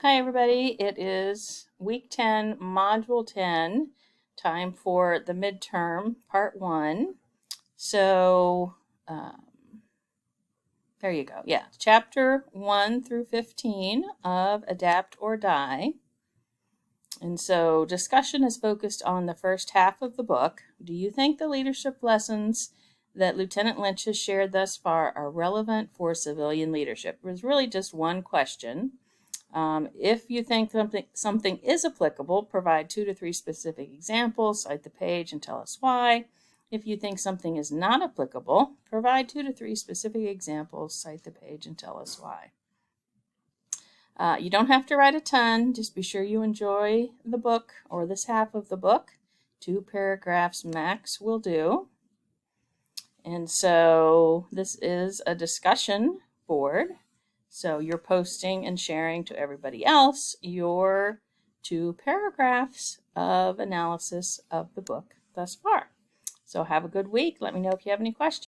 Hi everybody, it is week 10, module 10, time for the midterm, part 1. So, there you go. Yeah, chapter 1 through 15 of Adapt or Die. And so discussion is focused on the first half of the book. Do you think the leadership lessons that Lieutenant Lynch has shared thus far are relevant for civilian leadership? It was really just one question. If you think something is applicable, provide 2 to 3 specific examples, cite the page, and tell us why. If you think something is not applicable, provide 2 to 3 specific examples, cite the page, and tell us why. You don't have to write a ton. Just be sure you enjoy the book or this half of the book. 2 paragraphs max will do. And so this is a discussion board. So you're posting and sharing to everybody else your 2 paragraphs of analysis of the book thus far. So have a good week. Let me know if you have any questions.